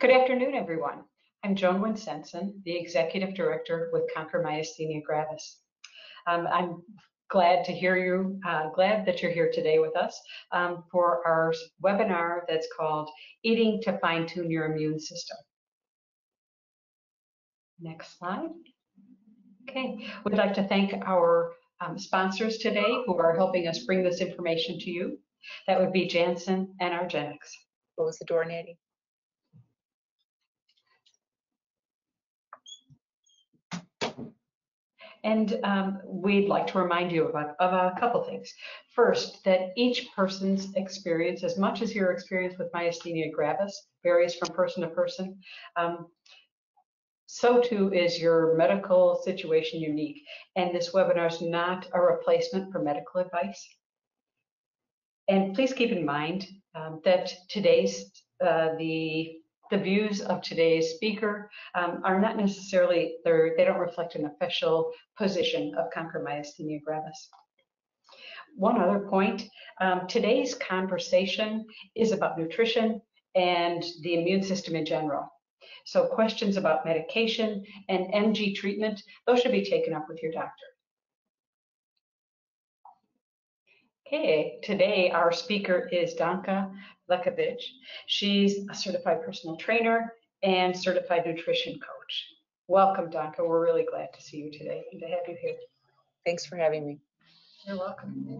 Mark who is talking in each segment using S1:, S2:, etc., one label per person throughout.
S1: Good afternoon, everyone. I'm Joan Winsenson, the Executive Director with Conquer Myasthenia Gravis. I'm glad to hear you, glad that you're here today with us for our webinar that's called Eating to Fine-Tune Your Immune System. Next slide. Okay, we'd like to thank our sponsors today who are helping us bring this information to you. That would be Janssen and Argenx.
S2: Close the door, Natty.
S1: And we'd like to remind you of a couple things. First, that each person's experience, as much as your experience with myasthenia gravis varies from person to person, so too is your medical situation unique. And this webinar is not a replacement for medical advice. And please keep in mind that today's, the views of today's speaker are not necessarily, they don't reflect an official position of Conquer Myasthenia Gravis. One other point, today's conversation is about nutrition and the immune system in general. So questions about medication and MG treatment, those should be taken up with your doctor. Okay, today our speaker is Danka Lekovic. She's a certified personal trainer and certified nutrition coach. Welcome, Danka. We're really glad to see you today and to have you here.
S2: Thanks for having me.
S1: You're welcome.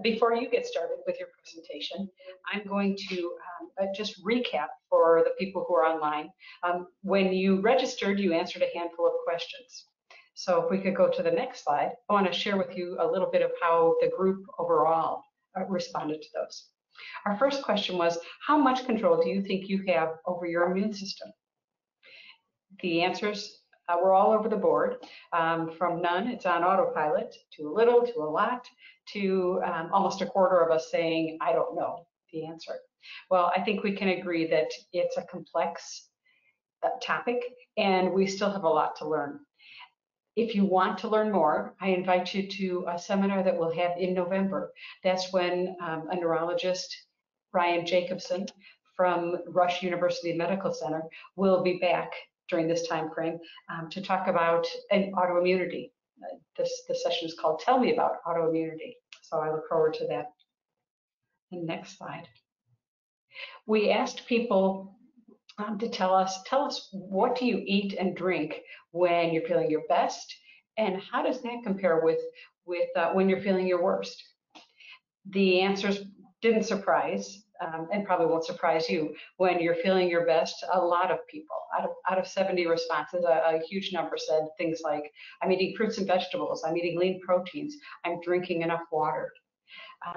S1: Before you get started with your presentation, I'm going to just recap for the people who are online. When you registered, you answered a handful of questions. So if we could go to the next slide, I want to share with you a little bit of how the group overall responded to those. Our first question was, how much control do you think you have over your immune system? The answers were all over the board, from none, it's on autopilot, to a little, to a lot, to almost a quarter of us saying, I don't know the answer. Well, I think we can agree that it's a complex topic, and we still have a lot to learn. If you want to learn more, I invite you to a seminar that we'll have in November. That's when a neurologist, Ryan Jacobson from Rush University Medical Center, will be back during this time frame to talk about autoimmunity. This session is called Tell Me About Autoimmunity. So I look forward to that. And next slide. We asked people to tell us what do you eat and drink when you're feeling your best, and how does that compare with when you're feeling your worst? The answers didn't surprise, and probably won't surprise you. When you're feeling your best, a lot of people, out of 70 responses, a huge number said things like, I'm eating fruits and vegetables, I'm eating lean proteins, I'm drinking enough water.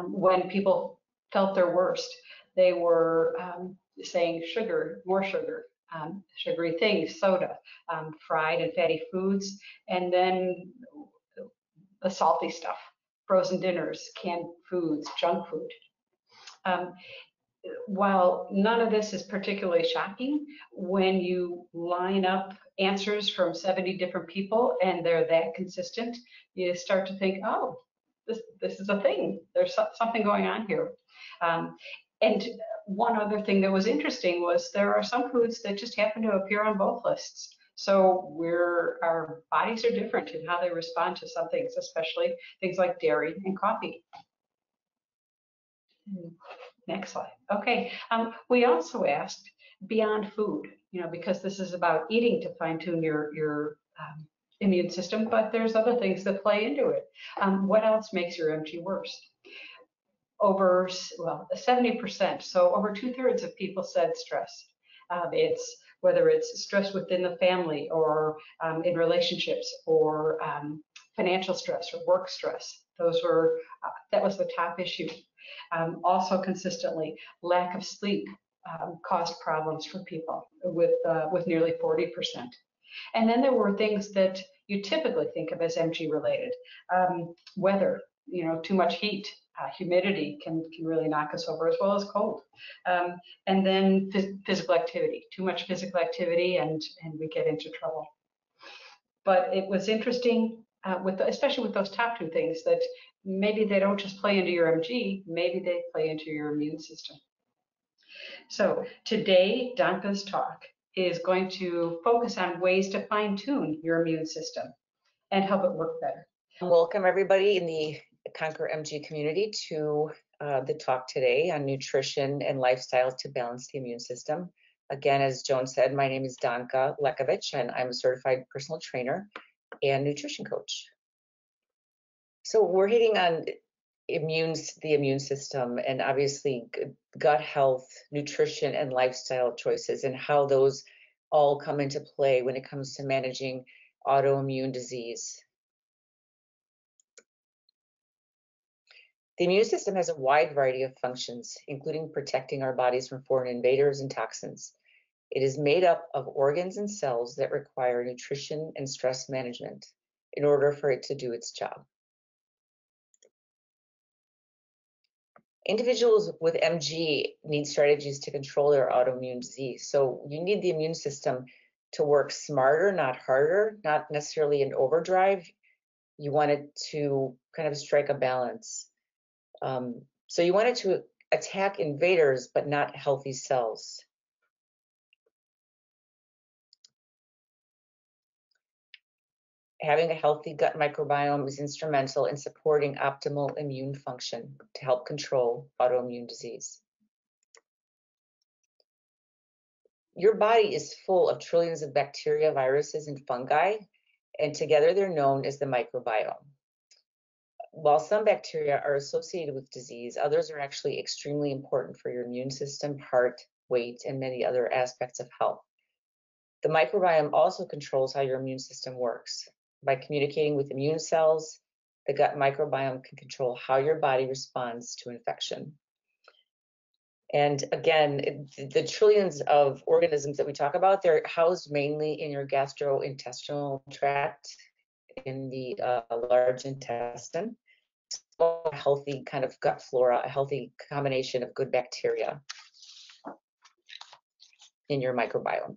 S1: When people felt their worst, they were saying sugar, more sugar, sugary things, soda, fried and fatty foods, and then the salty stuff, frozen dinners, canned foods, junk food. While none of this is particularly shocking, when you line up answers from 70 different people and they're that consistent, you start to think, oh, this is a thing. There's something going on here. And one other thing that was interesting was there are some foods that just happen to appear on both lists. So our bodies are different in how they respond to some things, especially things like dairy and coffee. Next slide. Okay. We also asked beyond food, because this is about eating to fine-tune your immune system, but there's other things that play into it. What else makes your MG worse? Over 70%, so over 2/3 of people said stress. Whether it's stress within the family or in relationships or financial stress or work stress. That was the top issue. Also consistently, lack of sleep caused problems for people with nearly 40%. And then there were things that you typically think of as MG related. Weather, too much heat, humidity can really knock us over, as well as cold. And then physical activity, too much physical activity, and we get into trouble. But it was interesting, especially with those top two things, that maybe they don't just play into your MG, maybe they play into your immune system. So today, Danka's talk is going to focus on ways to fine-tune your immune system and help it work better.
S2: Welcome everybody in the Conquer MG community to the talk today on nutrition and lifestyle to balance the immune system. Again, as Joan said, my name is Danka Lekovich, and I'm a certified personal trainer and nutrition coach. So we're hitting on the immune system, and obviously gut health, nutrition, and lifestyle choices, and how those all come into play when it comes to managing autoimmune disease. The immune system has a wide variety of functions, including protecting our bodies from foreign invaders and toxins. It is made up of organs and cells that require nutrition and stress management in order for it to do its job. Individuals with MG need strategies to control their autoimmune disease. So you need the immune system to work smarter, not harder, not necessarily in overdrive. You want it to kind of strike a balance. So you want it to attack invaders, but not healthy cells. Having a healthy gut microbiome is instrumental in supporting optimal immune function to help control autoimmune disease. Your body is full of trillions of bacteria, viruses, and fungi, and together they're known as the microbiome. While some bacteria are associated with disease, others are actually extremely important for your immune system, heart, weight, and many other aspects of health. The microbiome also controls how your immune system works. By communicating with immune cells, the gut microbiome can control how your body responds to infection. And again, the trillions of organisms that we talk about, they're housed mainly in your gastrointestinal tract, in the large intestine. A healthy kind of gut flora, a healthy combination of good bacteria in your microbiome.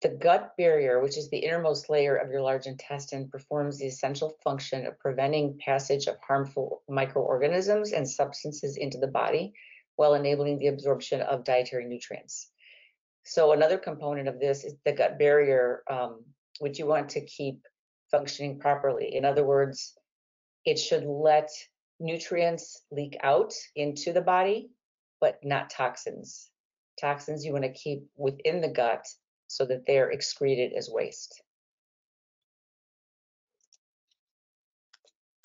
S2: The gut barrier, which is the innermost layer of your large intestine, performs the essential function of preventing passage of harmful microorganisms and substances into the body while enabling the absorption of dietary nutrients. So another component of this is the gut barrier, which you want to keep functioning properly. In other words, it should let nutrients leak out into the body, but not toxins. Toxins you want to keep within the gut so that they're excreted as waste.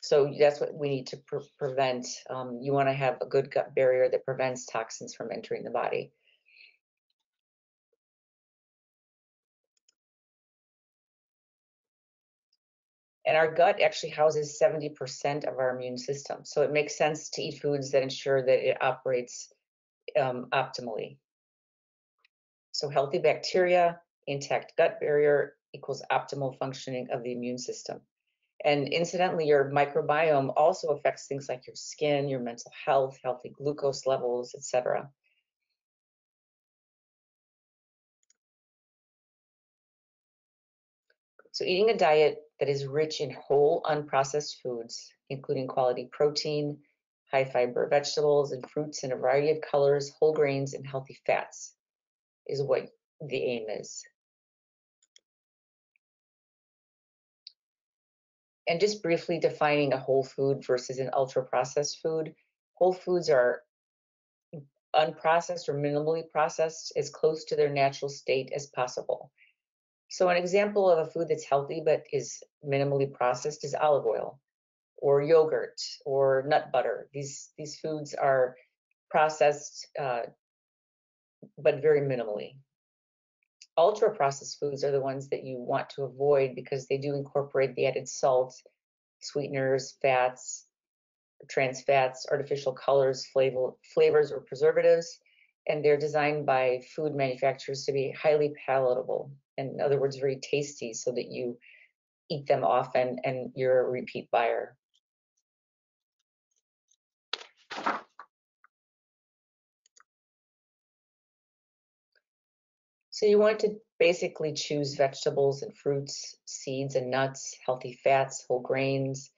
S2: So that's what we need to prevent. You want to have a good gut barrier that prevents toxins from entering the body. And our gut actually houses 70% of our immune system. So it makes sense to eat foods that ensure that it operates optimally. So healthy bacteria, intact gut barrier equals optimal functioning of the immune system. And incidentally, your microbiome also affects things like your skin, your mental health, healthy glucose levels, etc. So eating a diet that is rich in whole, unprocessed foods, including quality protein, high fiber vegetables and fruits in a variety of colors, whole grains, and healthy fats is what the aim is. And just briefly defining a whole food versus an ultra-processed food. Whole foods are unprocessed or minimally processed as close to their natural state as possible. So an example of a food that's healthy but is minimally processed is olive oil or yogurt or nut butter. These foods are processed but very minimally. Ultra processed foods are the ones that you want to avoid because they do incorporate the added salt, sweeteners, fats, trans fats, artificial colors, flavors, or preservatives, and they're designed by food manufacturers to be highly palatable, in other words, very tasty, so that you eat them often and you're a repeat buyer. So you want to basically choose vegetables and fruits, seeds and nuts, healthy fats, whole grains,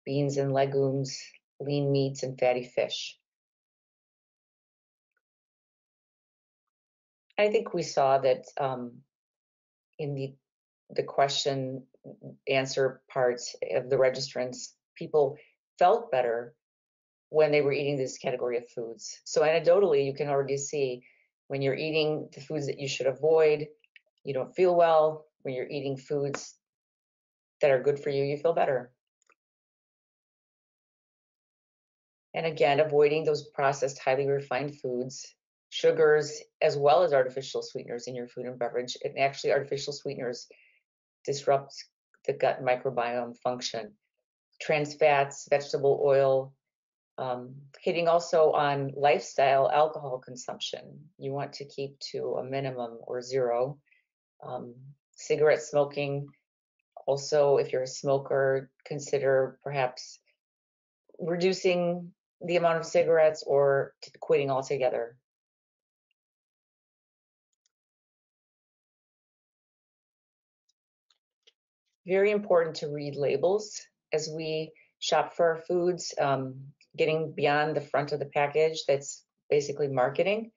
S2: beans and legumes, lean meats, and fatty fish. I think we saw that in the question answer part of the registrants, people felt better when they were eating this category of foods. So anecdotally, you can already see when you're eating the foods that you should avoid, you don't feel well. When you're eating foods that are good for you, you feel better. And again, avoiding those processed, highly refined foods, sugars, as well as artificial sweeteners in your food and beverage. And actually, artificial sweeteners disrupt the gut microbiome function. Trans fats, vegetable oil, hitting also on lifestyle alcohol consumption. You want to keep to a minimum or zero. Cigarette smoking. Also, if you're a smoker, consider perhaps reducing the amount of cigarettes or quitting altogether. Very important to read labels as we shop for our foods, getting beyond the front of the package that's basically marketing.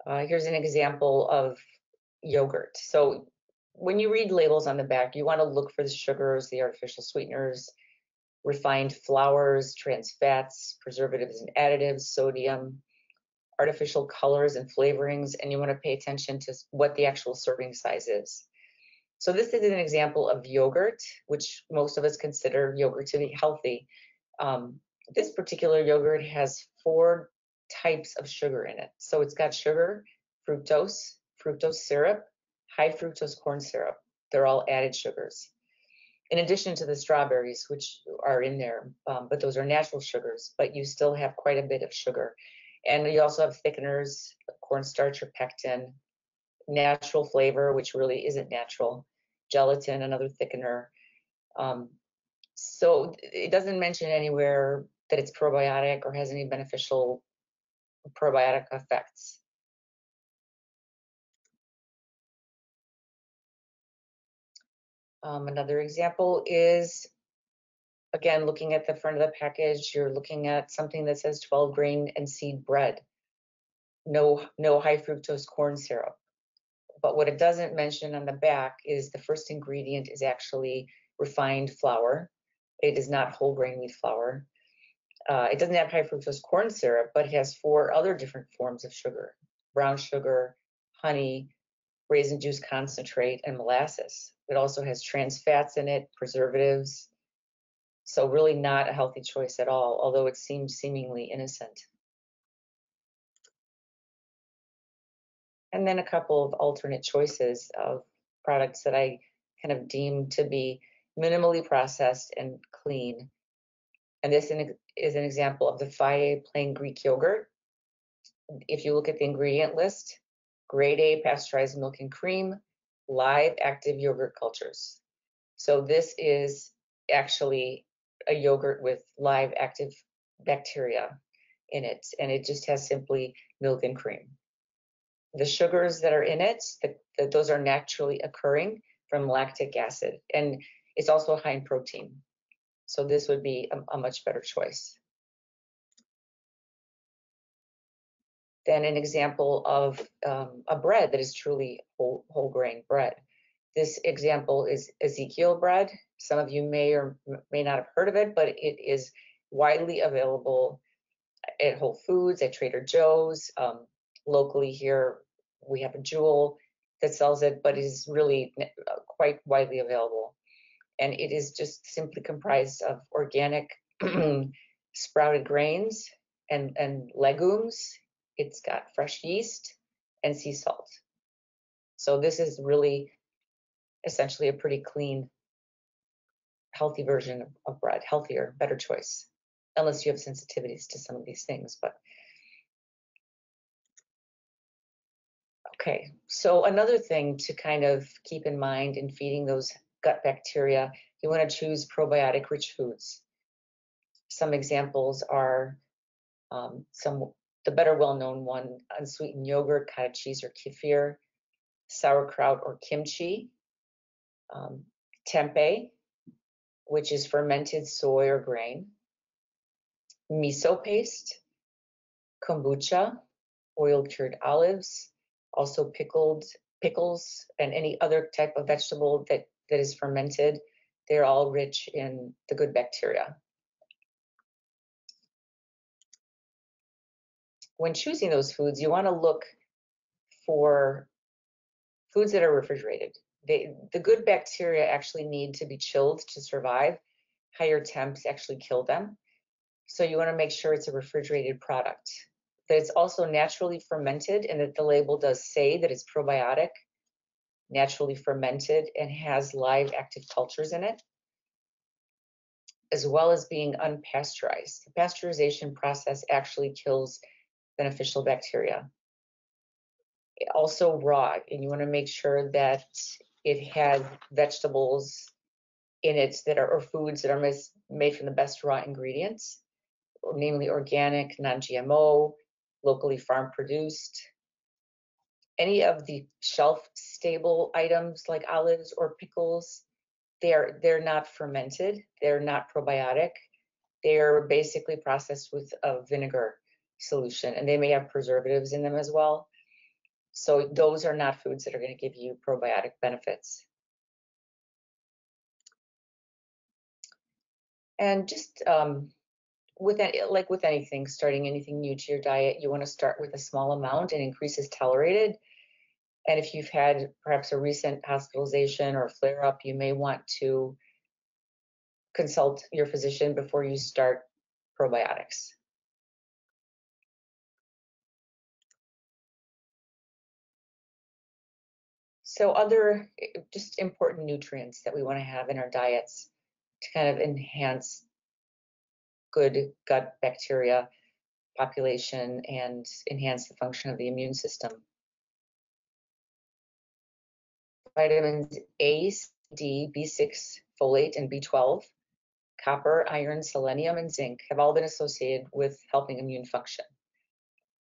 S2: Here's an example of yogurt. So when you read labels on the back, you want to look for the sugars, the artificial sweeteners, refined flours, trans fats, preservatives and additives, sodium, artificial colors and flavorings, and you want to pay attention to what the actual serving size is. So this is an example of yogurt, which most of us consider yogurt to be healthy. This particular yogurt has 4 types of sugar in it. So it's got sugar, fructose, fructose syrup, high fructose corn syrup. They're all added sugars. In addition to the strawberries, which are in there, but those are natural sugars, but you still have quite a bit of sugar. And you also have thickeners, cornstarch or pectin, natural flavor, which really isn't natural, gelatin, another thickener. So it doesn't mention anywhere that it's probiotic or has any beneficial probiotic effects. Another example is, again, looking at the front of the package, you're looking at something that says 12 grain and seed bread, no high fructose corn syrup. But what it doesn't mention on the back is the first ingredient is actually refined flour. It is not whole grain wheat flour. It doesn't have high fructose corn syrup, but it has 4 other different forms of sugar: brown sugar, honey, raisin juice concentrate, and molasses. It also has trans fats in it, preservatives. So really not a healthy choice at all, although it seems seemingly innocent. And then a couple of alternate choices of products that I kind of deem to be minimally processed and clean. And this is an example of the Faye plain Greek yogurt. If you look at the ingredient list, grade A pasteurized milk and cream, live active yogurt cultures. So this is actually a yogurt with live active bacteria in it, and it just has simply milk and cream. The sugars that are in it, those are naturally occurring from lactic acid, and it's also high in protein. So this would be a much better choice. Then an example of a bread that is truly whole grain bread. This example is Ezekiel Bread. Some of you may or may not have heard of it, but it is widely available at Whole Foods, at Trader Joe's. Locally here, we have a Jewel that sells it, but it is really quite widely available. And it is just simply comprised of organic sprouted grains and legumes. It's got fresh yeast and sea salt. So this is really essentially a pretty clean, healthy version of bread, healthier, better choice, unless you have sensitivities to some of these things. But okay, so another thing to kind of keep in mind in feeding those gut bacteria, you want to choose probiotic rich foods. Some examples are the better well-known one, unsweetened yogurt, cottage cheese or kefir, sauerkraut or kimchi, tempeh, which is fermented soy or grain, miso paste, kombucha, oil cured olives, also pickles, and any other type of vegetable that is fermented. They're all rich in the good bacteria. When choosing those foods, you want to look for foods that are refrigerated. The good bacteria actually need to be chilled to survive. Higher temps actually kill them. So you want to make sure it's a refrigerated product, that it's also naturally fermented, and that the label does say that it's probiotic, naturally fermented, and has live active cultures in it, as well as being unpasteurized. The pasteurization process actually kills beneficial bacteria. Also raw, and you want to make sure that it has vegetables in it that are, or foods that are made from the best raw ingredients, namely organic, non-GMO, locally farm produced. Any of the shelf stable items like olives or pickles, they're not fermented, they're not probiotic, they're basically processed with a vinegar solution, and they may have preservatives in them as well. So those are not foods that are going to give you probiotic benefits. And just like with anything, starting anything new to your diet, you want to start with a small amount and increase as tolerated. And if you've had perhaps a recent hospitalization or flare up, you may want to consult your physician before you start probiotics. So other just important nutrients that we want to have in our diets to kind of enhance good gut bacteria population and enhance the function of the immune system. Vitamins A, D, B6, folate, and B12, copper, iron, selenium, and zinc have all been associated with helping immune function.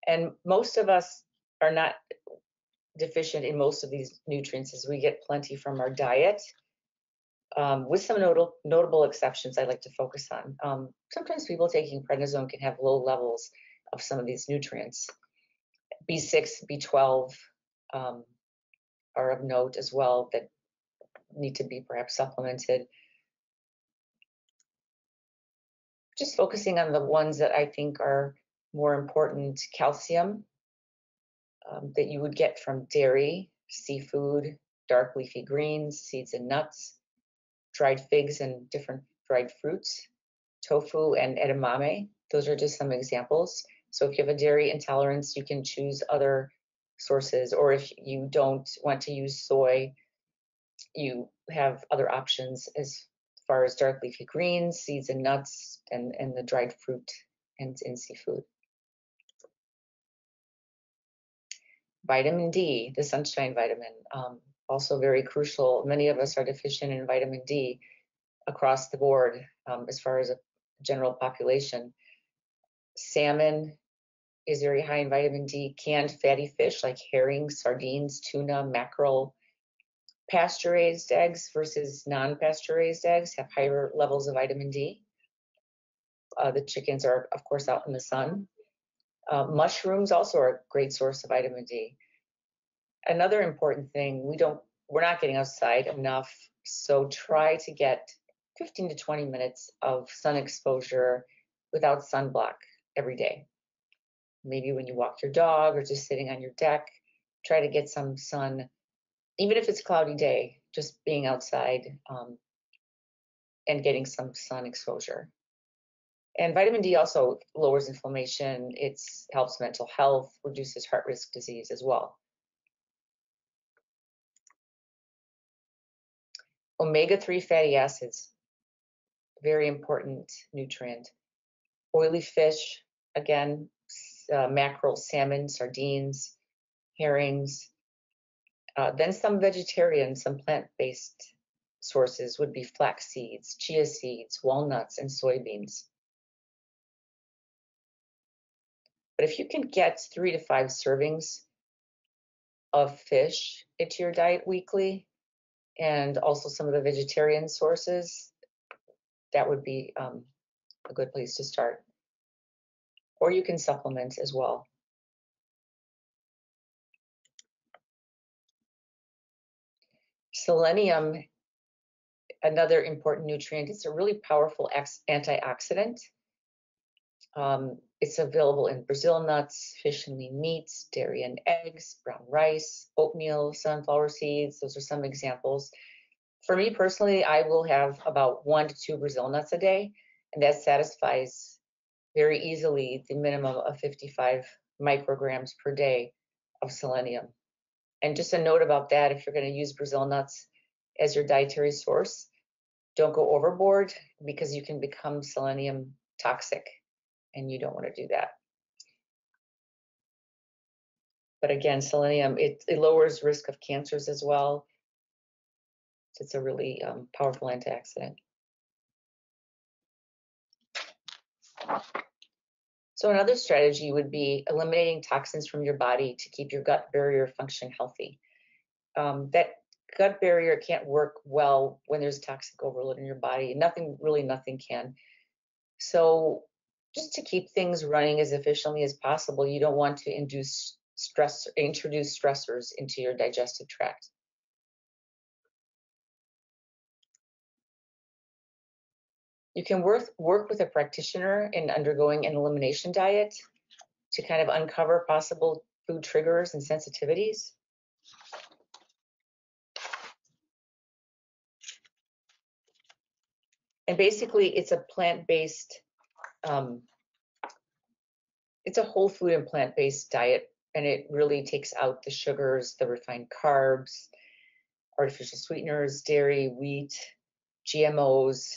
S2: And most of us are not deficient in most of these nutrients, as we get plenty from our diet, with some notable exceptions I'd like to focus on. Sometimes people taking prednisone can have low levels of some of these nutrients. B6, B12 are of note as well, that need to be perhaps supplemented. Just focusing on the ones that I think are more important: calcium, that you would get from dairy, seafood, dark leafy greens, seeds and nuts, dried figs and different dried fruits, tofu and edamame. Those are just some examples. So if you have a dairy intolerance, you can choose other sources, or if you don't want to use soy, you have other options as far as dark leafy greens, seeds and nuts, and the dried fruit and in seafood. Vitamin D, the sunshine vitamin, also very crucial. Many of us are deficient in vitamin D across the board, as far as a general population. Salmon is very high in vitamin D. Canned fatty fish like herring, sardines, tuna, mackerel. Pasture-raised eggs versus non-pasture-raised eggs have higher levels of vitamin D. The chickens are, of course, out in the sun. Mushrooms also are a great source of vitamin D. Another important thing, we're not getting outside enough, so try to get 15 to 20 minutes of sun exposure without sunblock every day. Maybe when you walk your dog or just sitting on your deck, try to get some sun, even if it's a cloudy day, just being outside and getting some sun exposure. And vitamin D also lowers inflammation. It helps mental health, reduces heart risk disease as well. Omega-3 fatty acids, very important nutrient. Oily fish, again, mackerel, salmon, sardines, herrings. Then some vegetarian, some plant-based sources would be flax seeds, chia seeds, walnuts, and soybeans. But if you can get 3 to 5 servings of fish into your diet weekly, and also some of the vegetarian sources, that would be a good place to start. or you can supplement as well. Selenium, another important nutrient, it's a really powerful antioxidant. It's available in Brazil nuts, fish and lean meats, dairy and eggs, brown rice, oatmeal, sunflower seeds. Those are some examples. For me personally, I will have about 1 to 2 Brazil nuts a day, and that satisfies very easily the minimum of 55 micrograms per day of selenium. And just a note about that, if you're going to use Brazil nuts as your dietary source, don't go overboard because you can become selenium toxic, and you don't want to do that. But again, selenium, it lowers risk of cancers as well. It's a really powerful antioxidant. So another strategy would be eliminating toxins from your body to keep your gut barrier function healthy. That gut barrier can't work well when there's toxic overload in your body. Nothing can. So just to keep things running as efficiently as possible, you don't want to introduce stressors into your digestive tract. You can work with a practitioner in undergoing an elimination diet to kind of uncover possible food triggers and sensitivities. And basically, it's a plant-based, it's a whole food and plant-based diet, and it really takes out the sugars, the refined carbs, artificial sweeteners, dairy, wheat, GMOs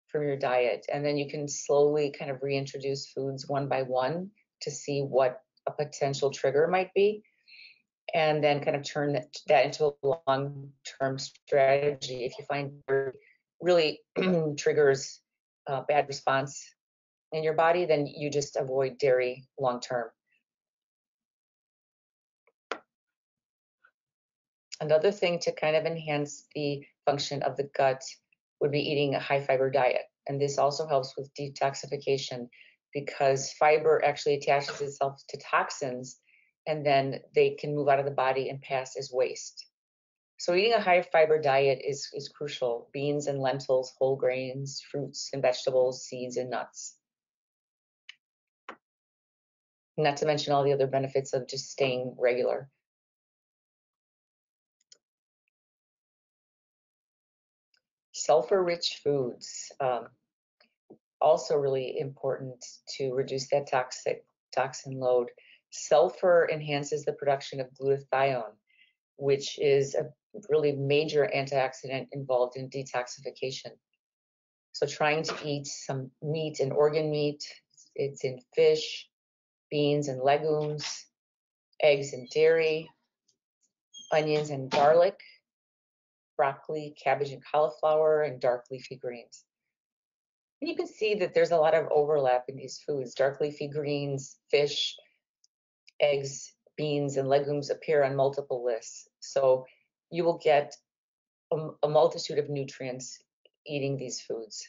S2: from your diet. And then you can slowly kind of reintroduce foods one by one to see what a potential trigger might be, and then kind of turn that into a long-term strategy. If you find really triggers bad response in your body, then you just avoid dairy long-term. Another thing to kind of enhance the function of the gut would be eating a high-fiber diet. And this also helps with detoxification because fiber actually attaches itself to toxins, and then they can move out of the body and pass as waste. So eating a high-fiber diet is crucial. Beans and lentils, whole grains, fruits and vegetables, seeds and nuts. Not to mention all the other benefits of just staying regular. Sulfur-rich foods, also really important to reduce that toxin load. Sulfur enhances the production of glutathione, which is a really major antioxidant involved in detoxification. So trying to eat some meat and organ meat, it's in fish, beans and legumes, eggs and dairy, onions and garlic, broccoli, cabbage and cauliflower, and dark leafy greens. And you can see that there's a lot of overlap in these foods. Dark leafy greens, fish, eggs, beans, and legumes appear on multiple lists. So you will get a multitude of nutrients eating these foods.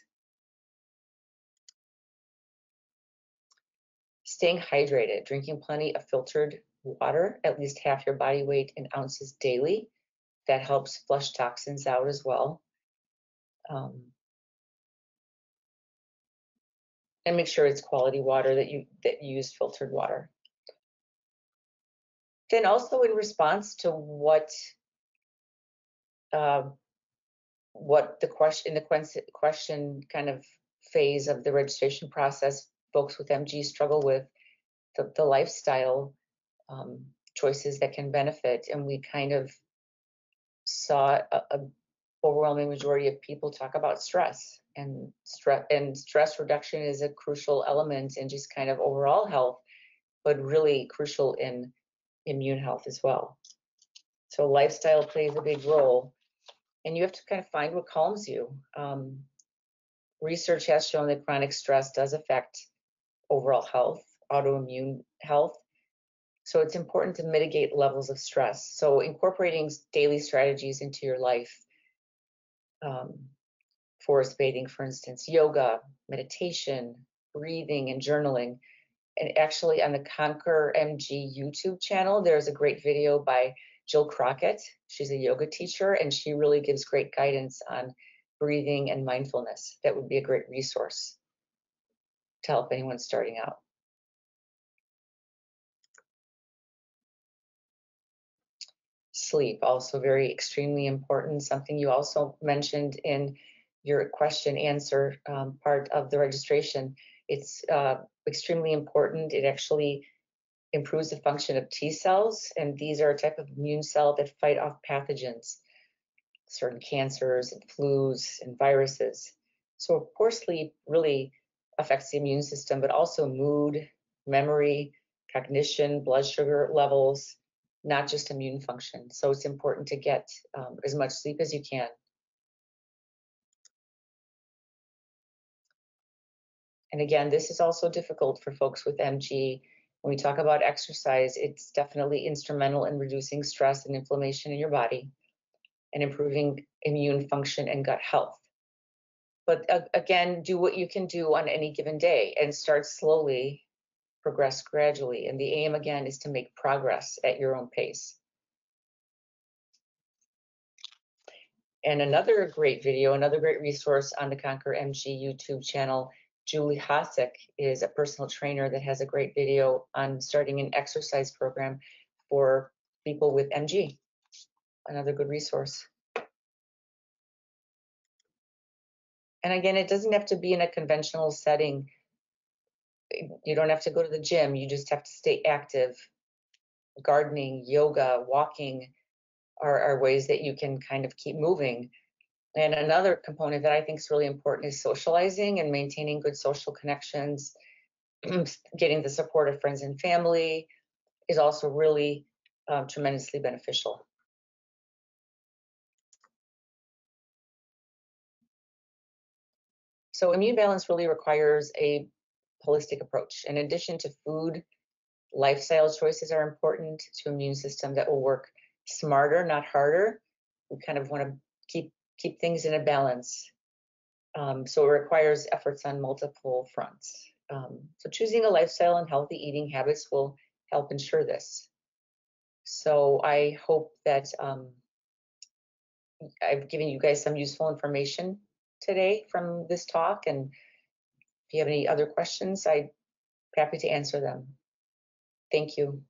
S2: Staying hydrated, drinking plenty of filtered water, at least half your body weight in ounces daily. That helps flush toxins out as well. And make sure it's quality water, that you use filtered water. Then also in response to what the question kind of phase of the registration process, folks with MG struggle with the lifestyle choices that can benefit, and we kind of saw a overwhelming majority of people talk about stress, and stress reduction is a crucial element in just kind of overall health, but really crucial in immune health as well. So lifestyle plays a big role, and you have to kind of find what calms you. Research has shown that chronic stress does affect overall health, autoimmune health. So it's important to mitigate levels of stress. So incorporating daily strategies into your life, forest bathing, for instance, yoga, meditation, breathing, and journaling, And actually on the Conquer MG YouTube channel, there's a great video by Jill Crockett. She's a yoga teacher, and she really gives great guidance on breathing and mindfulness. That would be a great resource to help anyone starting out. Sleep, also very extremely important, something you also mentioned in your question answer part of the registration. It's extremely important. It actually improves the function of T cells, and these are a type of immune cell that fight off pathogens, certain cancers and flus and viruses. So of course, sleep really affects the immune system, but also mood, memory, cognition, blood sugar levels, not just immune function. So it's important to get as much sleep as you can. And again, this is also difficult for folks with MG. When we talk about exercise, it's definitely instrumental in reducing stress and inflammation in your body and improving immune function and gut health. But again, do what you can do on any given day and start slowly, progress gradually. And the aim again is to make progress at your own pace. And another great video, another great resource on the Conquer MG YouTube channel, Julie Hossack is a personal trainer that has a great video on starting an exercise program for people with MG. Another good resource. And again, it doesn't have to be in a conventional setting. You don't have to go to the gym. You just have to stay active. Gardening, yoga, walking are ways that you can kind of keep moving. And another component that I think is really important is socializing and maintaining good social connections. Getting the support of friends and family is also really tremendously beneficial. So immune balance really requires a holistic approach. In addition to food, lifestyle choices are important to immune system that will work smarter, not harder. We kind of want to keep things in a balance. So it requires efforts on multiple fronts. So choosing a lifestyle and healthy eating habits will help ensure this. So I hope that I've given you guys some useful information today from this talk. And if you have any other questions, I'm happy to answer them. Thank you.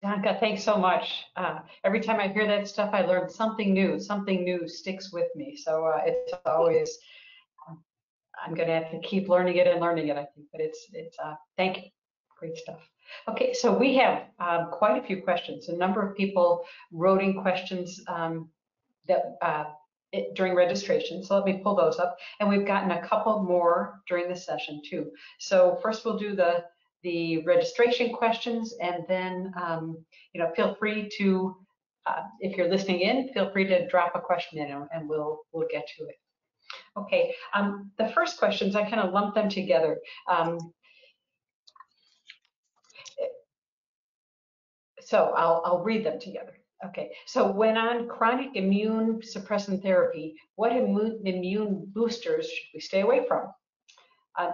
S1: Danka, thanks so much. Every time I hear that stuff, I learn something new. Something new sticks with me. So it's always, I'm going to have to keep learning it, I think. But it's thank you. Great stuff. Okay, so we have quite a few questions. A number of people wrote in questions during registration. So let me pull those up. And we've gotten a couple more during the session too. So first we'll do the registration questions, and then feel free to, if you're listening in, feel free to drop a question in, and we'll get to it. Okay, the first questions, I kind of lump them together. So I'll read them together. Okay, so when on chronic immune suppressant therapy, what immune boosters should we stay away from?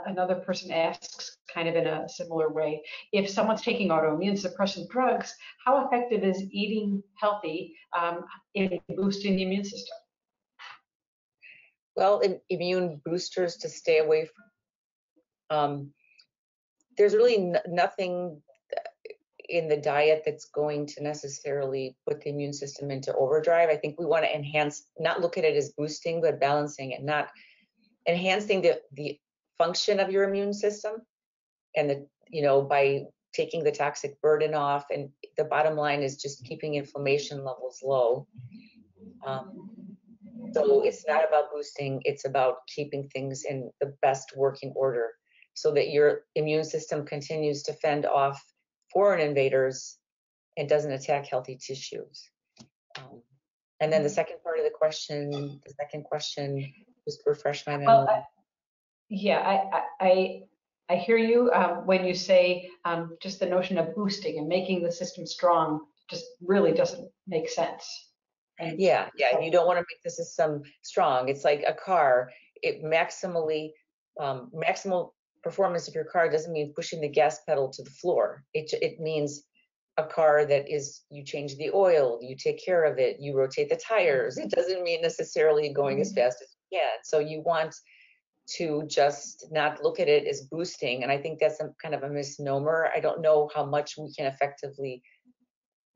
S1: Another person asks, kind of in a similar way, if someone's taking autoimmune suppressant drugs, how effective is eating healthy in boosting the immune system?
S2: Well, immune boosters to stay away from, there's really nothing in the diet that's going to necessarily put the immune system into overdrive. I think we want to enhance, not look at it as boosting, but balancing it, not enhancing the function of your immune system, and by taking the toxic burden off. And the bottom line is just keeping inflammation levels low. So it's not about boosting, it's about keeping things in the best working order so that your immune system continues to fend off foreign invaders and doesn't attack healthy tissues. And then the second part of the question, just refresh my memory.
S1: Well, yeah, I hear you when you say just the notion of boosting and making the system strong just really doesn't make sense.
S2: Yeah, you don't want to make the system strong. It's like a car. maximal performance of your car doesn't mean pushing the gas pedal to the floor. It means a car that is, you change the oil, you take care of it, you rotate the tires. It doesn't mean necessarily going as fast as you can. So you want to just not look at it as boosting. And I think that's kind of a misnomer. I don't know how much we can effectively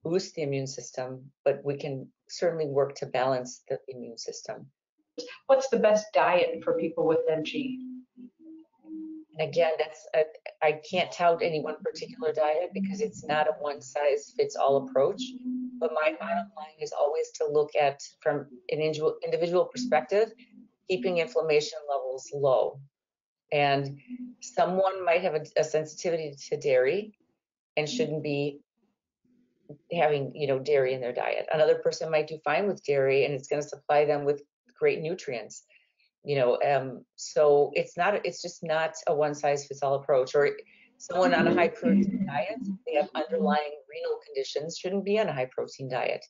S2: boost the immune system, but we can certainly work to balance the immune system.
S1: What's the best diet for people with MG?
S2: And again, I can't tout any one particular diet because it's not a one size fits all approach. But my bottom line is always to look at, from an individual perspective, keeping inflammation levels low. And someone might have a sensitivity to dairy and shouldn't be having, dairy in their diet. Another person might do fine with dairy and it's going to supply them with great nutrients. So it's just not a one size fits all approach. Or someone on a high protein diet, they have underlying renal conditions, shouldn't be on a high protein diet.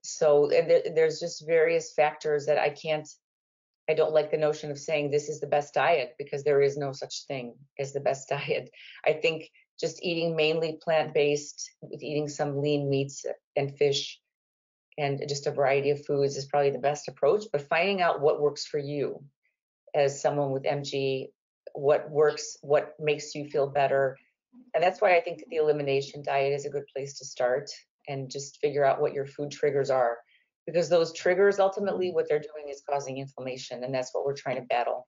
S2: So there's just various factors that I don't like the notion of saying this is the best diet, because there is no such thing as the best diet. I think just eating mainly plant-based, with eating some lean meats and fish and just a variety of foods is probably the best approach. But finding out what works for you as someone with MG, what works, what makes you feel better. And that's why I think the elimination diet is a good place to start, and just figure out what your food triggers are. Because those triggers, ultimately, what they're doing is causing inflammation, and that's what we're trying to battle.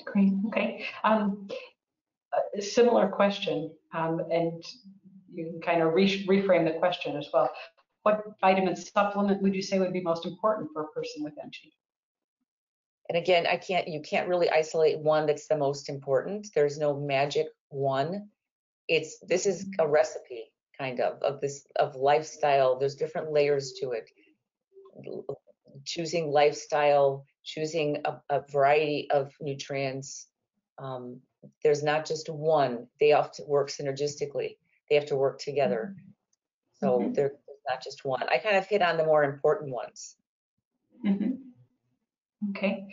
S1: Great. Okay. A similar question, and you can kind of reframe the question as well. What vitamin supplement would you say would be most important for a person with MG?
S2: And again, you can't really isolate one that's the most important. There's no magic one. This is a recipe kind of lifestyle. There's different layers to it. Choosing lifestyle, choosing a variety of nutrients. There's not just one. They often work synergistically. They have to work together. So there's not just one. I kind of hit on the more important ones.
S1: Okay.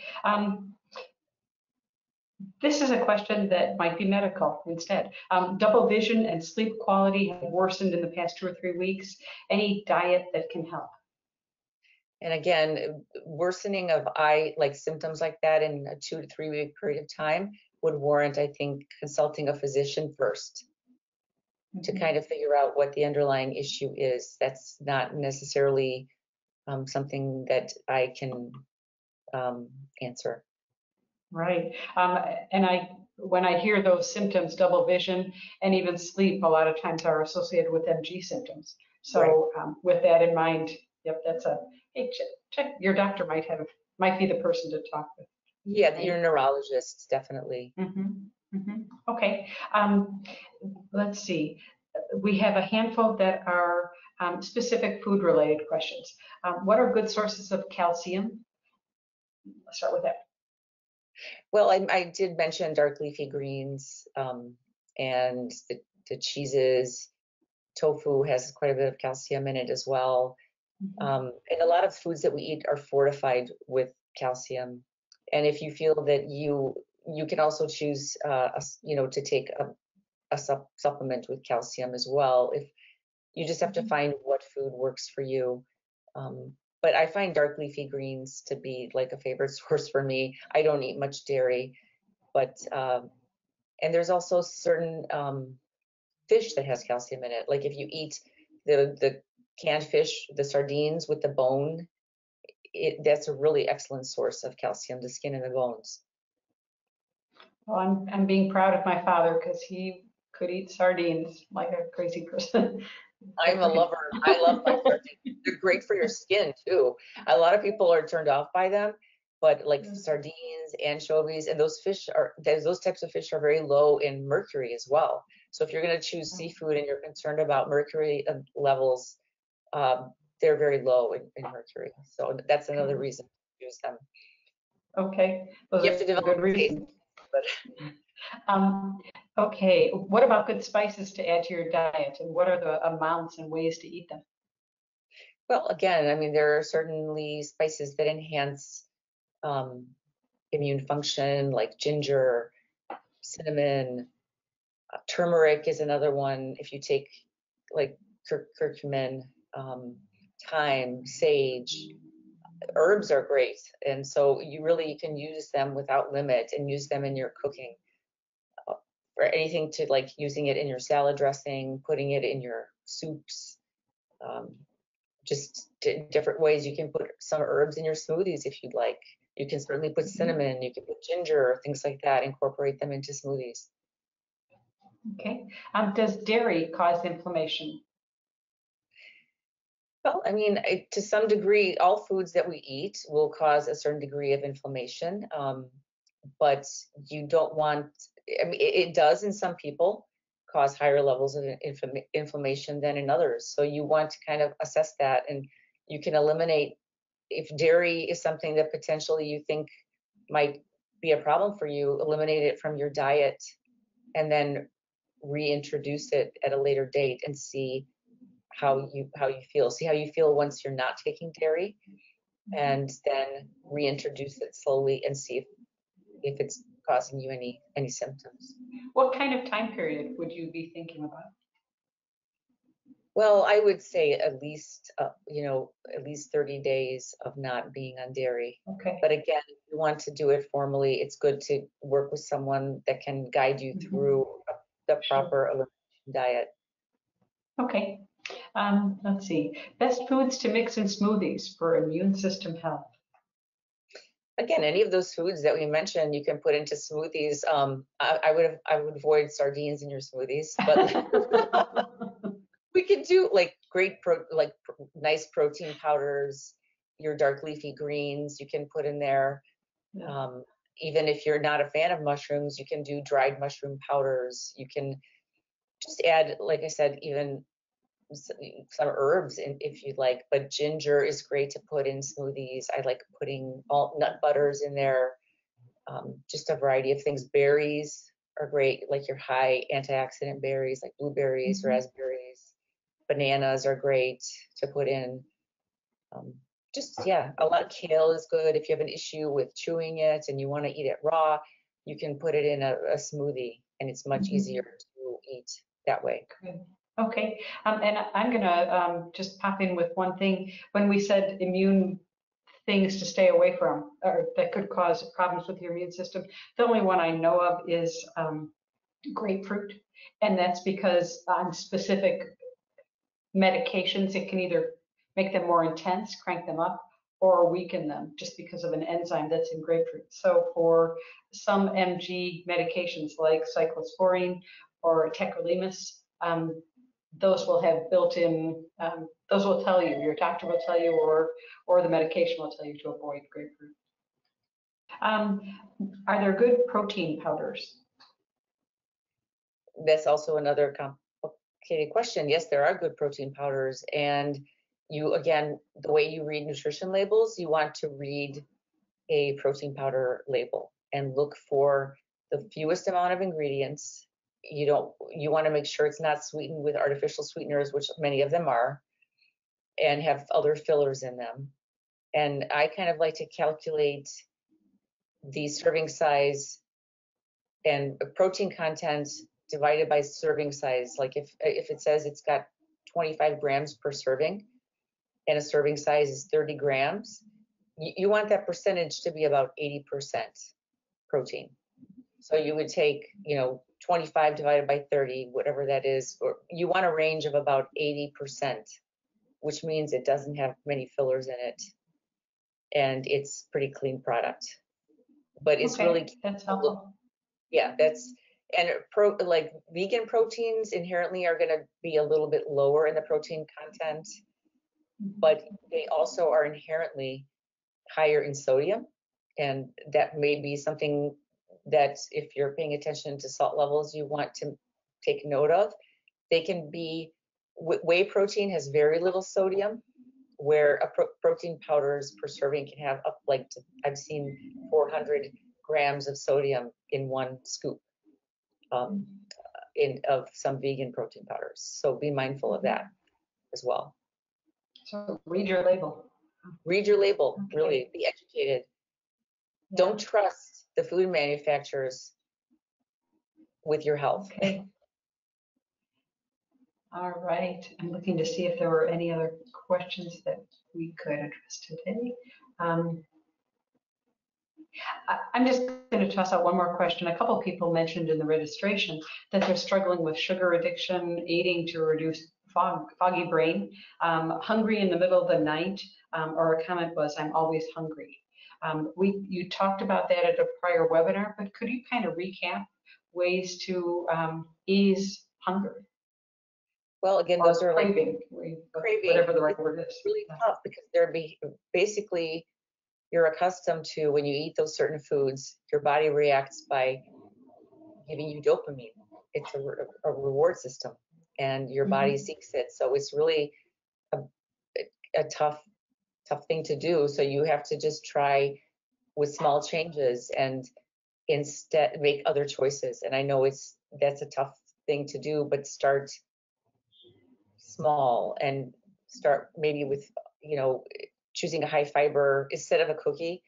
S1: This is a question that might be medical instead. Double vision and sleep quality have worsened in the past 2 or 3 weeks. Any diet that can help?
S2: And again, worsening of eye symptoms like that in a 2 to 3 week period of time would warrant, I think, consulting a physician first to kind of figure out what the underlying issue is. That's not necessarily something that I can answer.
S1: Right. And when I hear those symptoms, double vision and even sleep, a lot of times are associated with MG symptoms. So with that in mind, yep, that's hey, check. Your doctor might be the person to talk with.
S2: Yeah, right? Your neurologist, definitely.
S1: Okay. Let's see. We have a handful that are specific food related questions. What are good sources of calcium? Let's start with that.
S2: Well, I did mention dark leafy greens and the cheeses. Tofu has quite a bit of calcium in it as well. And a lot of foods that we eat are fortified with calcium. And if you feel that you can also choose, to take a supplement with calcium as well. If you just have to find what food works for you. But I find dark leafy greens to be like a favorite source for me. I don't eat much dairy, but and there's also certain fish that has calcium in it. Like if you eat the canned fish, the sardines with the bone, that's a really excellent source of calcium, the skin and the bones.
S1: Well, I'm being proud of my father because he could eat sardines like a crazy person.
S2: I'm a lover. I love my sardines. They're great for your skin too. A lot of people are turned off by them, but like sardines, anchovies, and those types of fish are very low in mercury as well. So if you're going to choose seafood and you're concerned about mercury levels, they're very low in mercury. So that's another reason to use them.
S1: Okay,
S2: you have to develop
S1: good reason. Okay, what about good spices to add to your diet, and what are the amounts and ways to eat them?
S2: Well, again, I mean, there are certainly spices that enhance immune function, like ginger, cinnamon. Turmeric is another one. If you take like curcumin, thyme, sage, herbs are great. And so you really can use them without limit and use them in your cooking. For anything to like using it in your salad dressing, putting it in your soups, just different ways. You can put some herbs in your smoothies if you'd like. You can certainly put cinnamon, you can put ginger, things like that, incorporate them into smoothies.
S1: Okay. Does dairy cause inflammation?
S2: Well, I mean, to some degree, all foods that we eat will cause a certain degree of inflammation, but you don't want, I mean, it does in some people cause higher levels of inflammation than in others. So you want to kind of assess that, and you can eliminate, if dairy is something that potentially you think might be a problem for you, eliminate it from your diet and then reintroduce it at a later date and see how you feel. See how you feel once you're not taking dairy, and then reintroduce it slowly and see if it's causing you any symptoms.
S1: What kind of time period would you be thinking about?
S2: Well, I would say at least at least 30 days of not being on dairy.
S1: Okay.
S2: But again, if you want to do it formally, it's good to work with someone that can guide you through the proper elimination diet.
S1: Okay. Let's see. Best foods to mix in smoothies for immune system health.
S2: Again, any of those foods that we mentioned, you can put into smoothies. I would avoid sardines in your smoothies, but we could do like nice protein powders. Your dark leafy greens you can put in there.
S1: Yeah.
S2: Even if you're not a fan of mushrooms, you can do dried mushroom powders. You can just add, like I said, even some herbs if you'd like, but ginger is great to put in smoothies. I like putting all nut butters in there, just a variety of things. Berries are great, like your high antioxidant berries like blueberries, raspberries. Bananas are great to put in. A lot of kale is good. If you have an issue with chewing it and you want to eat it raw, you can put it in a smoothie, and it's much easier to eat that way.
S1: Good. Okay, and I'm gonna just pop in with one thing. When we said immune things to stay away from, or that could cause problems with your immune system, the only one I know of is grapefruit, and that's because on specific medications, it can either make them more intense, crank them up, or weaken them just because of an enzyme that's in grapefruit. So for some MG medications like cyclosporine or tacrolimus, those will have built-in, those will tell you, your doctor will tell you, or the medication will tell you to avoid grapefruit. Are there good protein powders?
S2: That's also another complicated question. Yes, there are good protein powders, and you, again, the way you read nutrition labels, you want to read a protein powder label and look for the fewest amount of ingredients. You want to make sure it's not sweetened with artificial sweeteners, which many of them are, and have other fillers in them. And I kind of like to calculate the serving size and protein content divided by serving size. Like if it says it's got 25 grams per serving and a serving size is 30 grams, you want that percentage to be about 80% protein. So you would take, 25 divided by 30, whatever that is, or you want a range of about 80%, which means it doesn't have many fillers in it, and it's pretty clean product. But it's really,
S1: that's helpful.
S2: Yeah, like vegan proteins inherently are going to be a little bit lower in the protein content, but they also are inherently higher in sodium, and that may be something that if you're paying attention to salt levels, you want to take note of. They can be, whey protein has very little sodium, where protein powders per serving can have up I've seen 400 grams of sodium in one scoop of some vegan protein powders. So be mindful of that as well.
S1: So read your label.
S2: Read your label, really be educated. Don't trust the food manufacturers with your health.
S1: Okay. All right. I'm looking to see if there were any other questions that we could address today. I'm just going to toss out one more question. A couple of people mentioned in the registration that they're struggling with sugar addiction, eating to reduce foggy brain, hungry in the middle of the night, or a comment was, I'm always hungry. You talked about that at a prior webinar, but could you kind of recap ways to ease hunger?
S2: Well, again, those are
S1: craving,
S2: craving,
S1: whatever the right word is.
S2: Really tough because they're basically, you're accustomed to, when you eat those certain foods, your body reacts by giving you dopamine. It's a reward system, and your body seeks it. So it's really a tough thing to do. So you have to just try with small changes and instead make other choices. And I know that's a tough thing to do, but start small and start maybe with, choosing a high fiber instead of a cookie,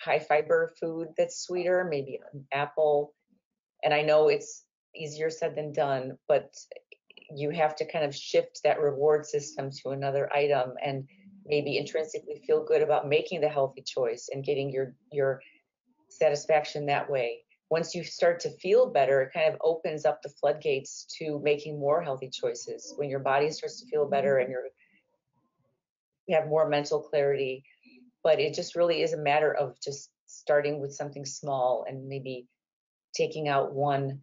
S2: high fiber food that's sweeter, maybe an apple. And I know it's easier said than done, but you have to kind of shift that reward system to another item and maybe intrinsically feel good about making the healthy choice and getting your satisfaction that way. Once you start to feel better, it kind of opens up the floodgates to making more healthy choices. When your body starts to feel better and you have more mental clarity, but it just really is a matter of just starting with something small and maybe taking out one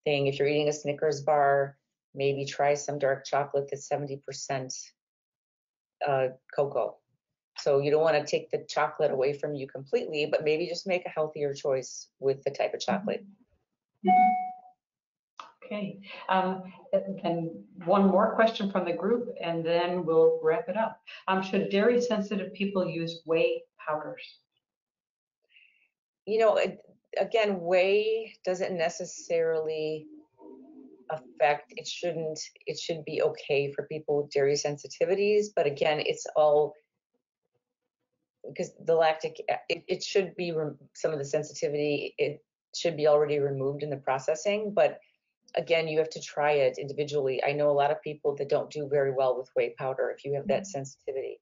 S2: thing. If you're eating a Snickers bar, maybe try some dark chocolate that's 70% cocoa. So you don't want to take the chocolate away from you completely, but maybe just make a healthier choice with the type of chocolate.
S1: Okay, and one more question from the group, and then we'll wrap it up. Should dairy-sensitive people use whey powders?
S2: Again, whey doesn't necessarily affect, it should be okay for people with dairy sensitivities, but again, it's all because the lactic, it should be some of the sensitivity, it should be already removed in the processing, but again, you have to try it individually. I know a lot of people that don't do very well with whey powder if you have that sensitivity.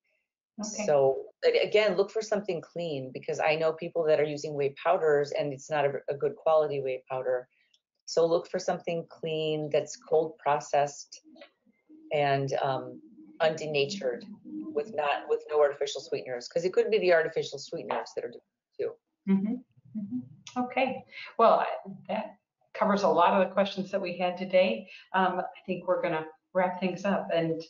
S2: Okay. So again, look for something clean, because I know people that are using whey powders and it's not a good quality whey powder. So look for something clean that's cold processed and undenatured with no artificial sweeteners, because it could be the artificial sweeteners that are doing it too.
S1: Okay, well, that covers a lot of the questions that we had today. I think we're going to wrap things up. And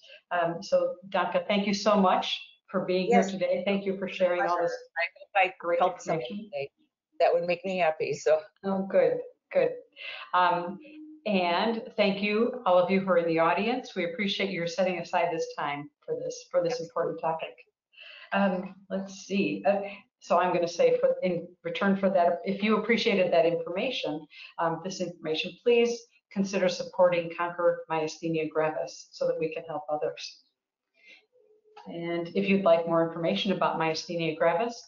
S1: so, Danka, thank you so much for being here today. Thank you for sharing all this.
S2: I hope I helped somebody today. That would make me happy. So.
S1: Oh, good. And thank you, all of you who are in the audience. We appreciate your setting aside this time for this important topic. Let's see. So I'm going to say, in return for that, if you appreciated that information, this information, please consider supporting Conquer Myasthenia Gravis so that we can help others. And if you'd like more information about myasthenia gravis,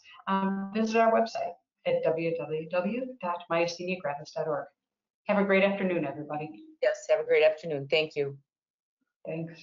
S1: visit our website at www.myastheniagravis.org. Have a great afternoon, everybody.
S2: Yes, have a great afternoon. Thank you.
S1: Thanks.